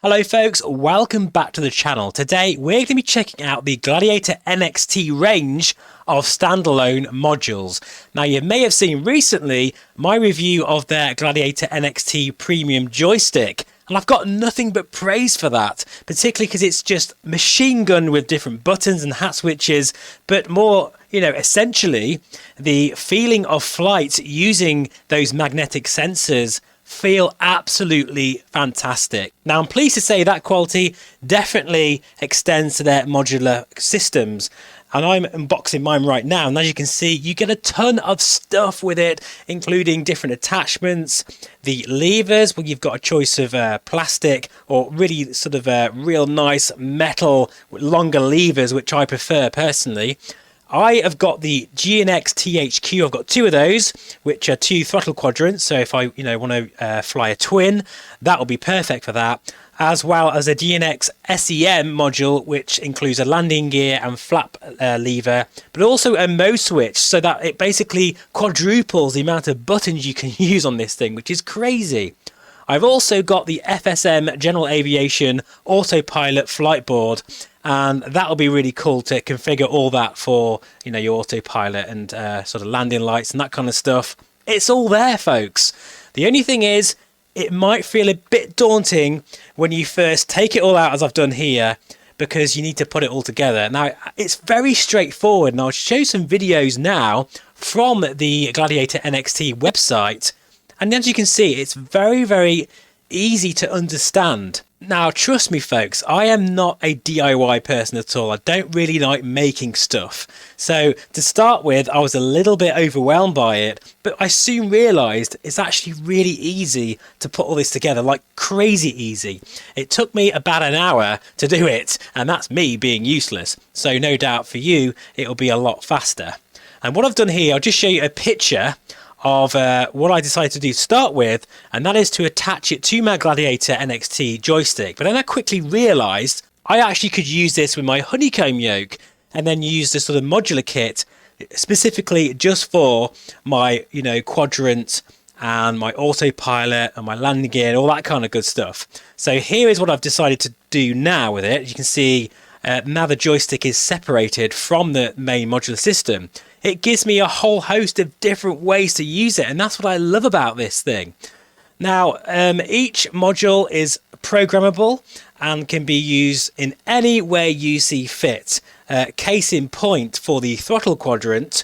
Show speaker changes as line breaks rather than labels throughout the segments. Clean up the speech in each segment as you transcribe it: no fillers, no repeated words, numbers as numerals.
Hello folks, welcome back to the channel. Today we're going to be checking out the Gladiator NXT range of standalone modules. Now you may have seen recently my review of their Gladiator NXT premium joystick, and I've got nothing but praise for that, particularly because it's just machine gun with different buttons and hat switches, but more, essentially the feeling of flight using those magnetic sensors feel absolutely fantastic. Now I'm pleased to say that quality definitely extends to their modular systems, and I'm unboxing mine right now, and as you can see you get a ton of stuff with it, including different attachments, the levers. Well, you've got a choice of plastic or really sort of real nice metal with longer levers, which I prefer personally. I have got the GNX THQ. I've got two of those, which are two throttle quadrants. So if I, want to fly a twin, that will be perfect for that. As well as a GNX SEM module, which includes a landing gear and flap lever, but also a mode switch, so that it basically quadruples the amount of buttons you can use on this thing, which is crazy. I've also got the FSM General Aviation Autopilot flight board, and that'll be really cool to configure all that for, your autopilot and sort of landing lights and that kind of stuff. It's all there, folks. The only thing is, it might feel a bit daunting when you first take it all out, as I've done here, because you need to put it all together. Now, it's very straightforward, and I'll show some videos now from the Gladiator NXT website. And as you can see, it's very, very easy to understand. Now, trust me, folks, I am not a DIY person at all. I don't really like making stuff. So to start with, I was a little bit overwhelmed by it, but I soon realized it's actually really easy to put all this together, like crazy easy. It took me about an hour to do it, and that's me being useless. So no doubt for you, it'll be a lot faster. And what I've done here, I'll just show you a picture of what I decided to do to start with, and that is to attach it to my Gladiator NXT joystick. But then I quickly realized I actually could use this with my honeycomb yoke and then use the sort of modular kit specifically just for my quadrant and my autopilot and my landing gear and all that kind of good stuff. So here is what I've decided to do now with it. You can see now the joystick is separated from the main modular system. It gives me a whole host of different ways to use it, and that's what I love about this thing. Now, each module is programmable and can be used in any way you see fit. Case in point, for the throttle quadrant,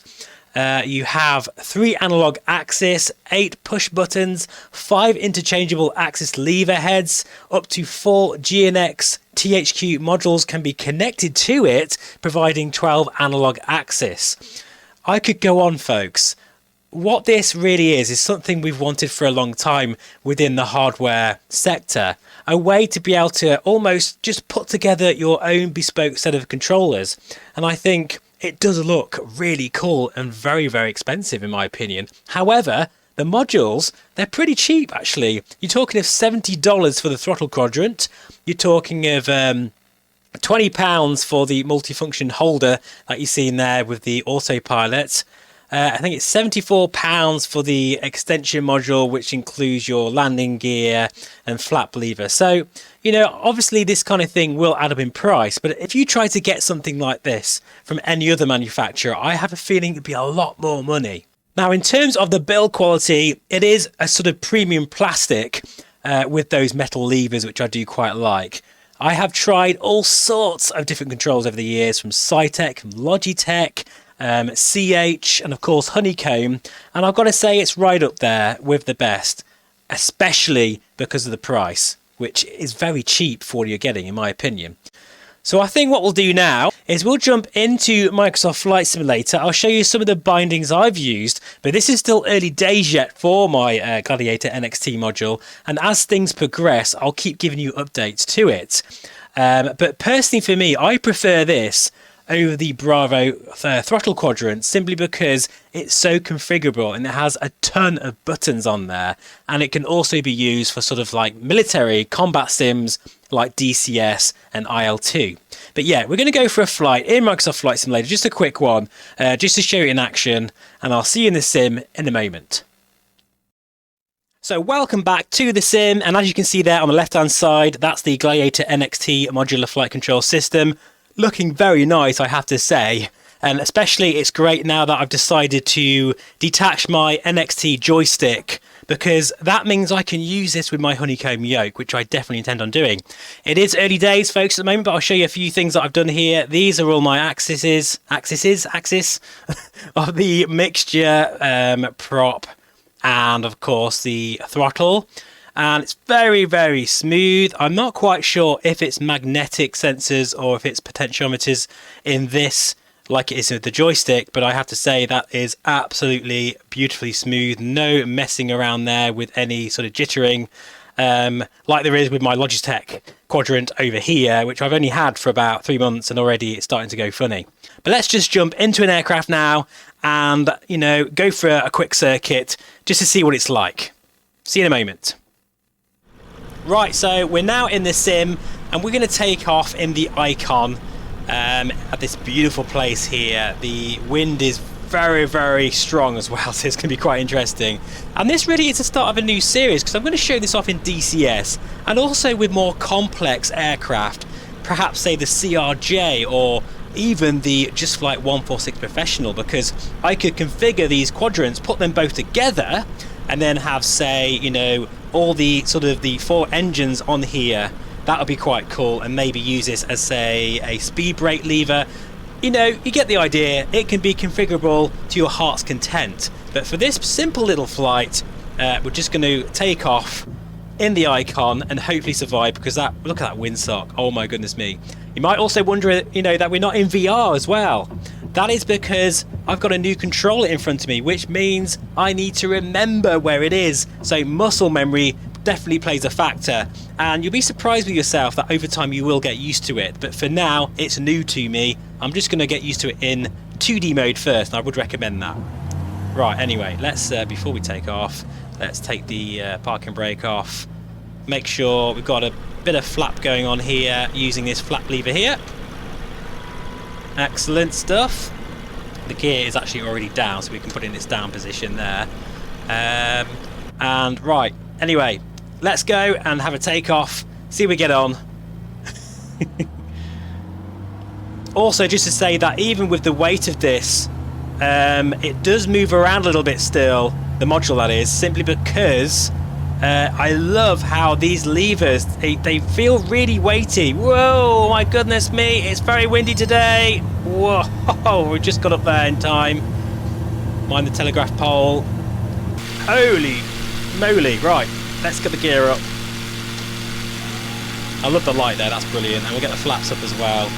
you have 3 analog axis, 8 push buttons, 5 interchangeable axis lever heads, up to 4 GNX THQ modules can be connected to it, providing 12 analog axis. I could go on, folks. What this really is something we've wanted for a long time within the hardware sector. A way to be able to almost just put together your own bespoke set of controllers. And I think it does look really cool and very, very expensive in my opinion. However, the modules, they're pretty cheap actually. You're talking of $70 for the throttle quadrant. You're talking of £20 for the multifunction holder that you see in there with the autopilot. I think it's £74 for the extension module, which includes your landing gear and flap lever. So, obviously this kind of thing will add up in price, but if you try to get something like this from any other manufacturer, I have a feeling it'd be a lot more money. Now, in terms of the build quality, it is a sort of premium plastic with those metal levers, which I do quite like. I have tried all sorts of different controls over the years, from Cytec, from Logitech, CH, and of course Honeycomb, and I've got to say it's right up there with the best, especially because of the price, which is very cheap for what you're getting in my opinion. So I think what we'll do now is we'll jump into Microsoft Flight Simulator. I'll show you some of the bindings I've used, but this is still early days yet for my Gladiator NXT module, and as things progress, I'll keep giving you updates to it. But personally for me, I prefer this over the Bravo throttle quadrant simply because it's so configurable and it has a ton of buttons on there, and it can also be used for sort of like military combat sims like DCS and IL-2. But yeah, we're going to go for a flight in Microsoft Flight Simulator, just a quick one, just to show you in action, and I'll see you in the sim in a moment. So welcome back to the sim, and as you can see there on the left hand side, that's the Gladiator NXT modular flight control system. Looking very nice, I have to say, and especially it's great now that I've decided to detach my NXT joystick, because that means I can use this with my honeycomb yoke, which I definitely intend on doing. It is early days, folks, at the moment, but I'll show you a few things that I've done here. These are all my axis of the mixture prop, and of course the throttle, and it's very, very smooth. I'm not quite sure if it's magnetic sensors or if it's potentiometers in this like it is with the joystick, but I have to say that is absolutely beautifully smooth. No messing around there with any sort of jittering like there is with my Logitech quadrant over here, which I've only had for about 3 months and already it's starting to go funny. But let's just jump into an aircraft now and, you know, go for a quick circuit just to see what it's like. See you in a moment. Right, so we're now in the sim and we're going to take off in the Icon at this beautiful place here. The wind is very, very strong as well, so it's going to be quite interesting. And this really is the start of a new series, because I'm going to show this off in DCS and also with more complex aircraft, perhaps say the CRJ or even the Just Flight 146 Professional, because I could configure these quadrants, put them both together, and then have, say, you know, all the sort of the 4 engines on here. That would be quite cool, and maybe use this as, say, a speed brake lever. You know, you get the idea. It can be configurable to your heart's content. But for this simple little flight, we're just going to take off in the Icon and hopefully survive, because that, look at that windsock. Oh my goodness me. You might also wonder, you know, that we're not in VR as well. That is because I've got a new controller in front of me, which means I need to remember where it is. So muscle memory definitely plays a factor, and you'll be surprised with yourself that over time you will get used to it. But for now, it's new to me. I'm just going to get used to it in 2D mode first, and I would recommend that. Right, anyway, let's before we take off, let's take the parking brake off. Make sure we've got a bit of flap going on here using this flap lever here. Excellent stuff. The gear is actually already down, so we can put it in its down position there. And right, anyway, let's go and have a takeoff, see how we get on. Also, just to say that even with the weight of this, it does move around a little bit still, the module that is, simply because I love how these levers, they feel really weighty. Whoa, my goodness me, it's very windy today. Whoa, we just got up there in time. Mind the telegraph pole. Holy moly, right, let's get the gear up. I love the light there, that's brilliant, and we'll get the flaps up as well.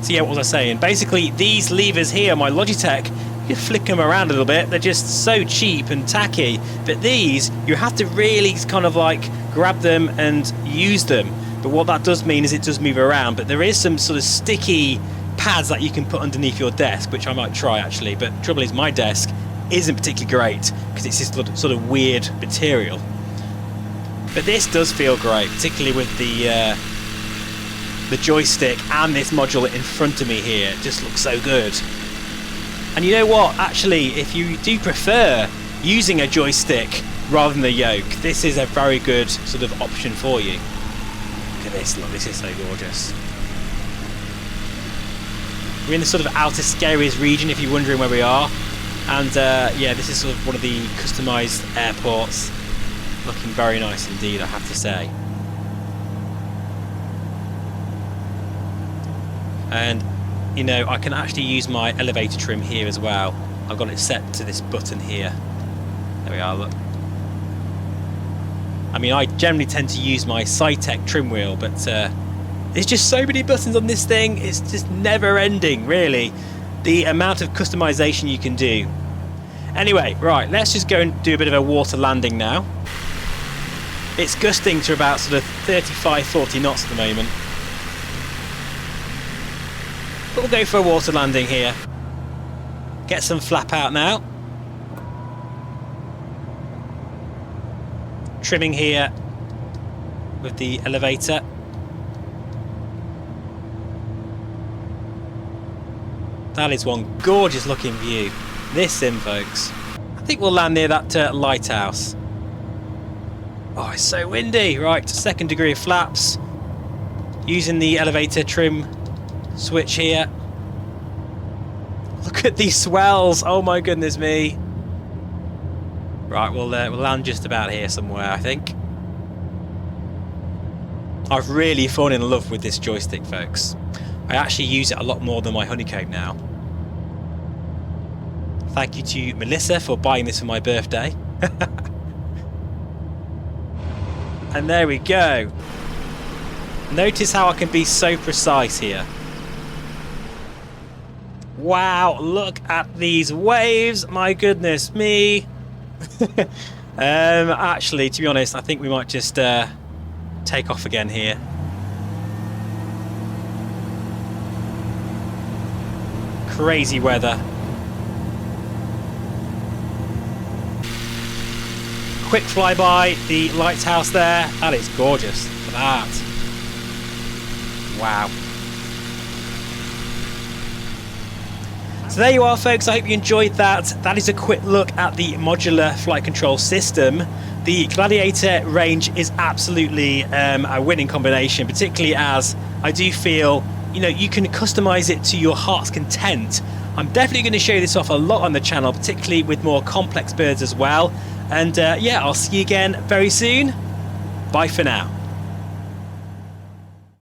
So yeah, what was I saying? Basically, these levers here, my Logitech, you flick them around a little bit, they're just so cheap and tacky. But these, you have to really kind of like grab them and use them. But what that does mean is it does move around, but there is some sort of sticky pads that you can put underneath your desk, which I might try actually. But the trouble is, my desk isn't particularly great because it's this sort of weird material. But this does feel great, particularly with the joystick and this module in front of me here. It just looks so good. And you know what, actually, if you do prefer using a joystick rather than the yoke, this is a very good sort of option for you. Look at this, look, this is so gorgeous. We're in the sort of outer scariest region, if you're wondering where we are. And yeah, this is sort of one of the customised airports. Looking very nice indeed, I have to say. And you know, I can actually use my elevator trim here as well. I've got it set to this button here. There we are, look. I mean, I generally tend to use my Cytec trim wheel, but there's just so many buttons on this thing, it's just never ending, really. The amount of customization you can do. Anyway, right, let's just go and do a bit of a water landing now. It's gusting to about sort of 35, 40 knots at the moment. But we'll go for a water landing here. Get some flap out now. Trimming here with the elevator. That is one gorgeous looking view. This sim, folks. I think we'll land near that lighthouse. Oh, it's so windy. Right, second degree of flaps. Using the elevator trim switch here. Look at these swells. Oh my goodness me. Right, we'll land just about here somewhere, I think. I've really fallen in love with this joystick, folks. I actually use it a lot more than my honeycomb now. Thank you to Melissa for buying this for my birthday. And there we go. Notice how I can be so precise here. Wow, look at these waves. My goodness me. Actually, to be honest, I think we might just take off again here. Crazy weather. Quick flyby the lighthouse there. That is gorgeous. Look at that. Wow. So there you are, folks. I hope you enjoyed that. That is a quick look at the modular flight control system. The Gladiator range is absolutely a winning combination, particularly as I do feel, you know, you can customize it to your heart's content. I'm definitely going to show this off a lot on the channel, particularly with more complex birds as well. And yeah, I'll see you again very soon. Bye for now.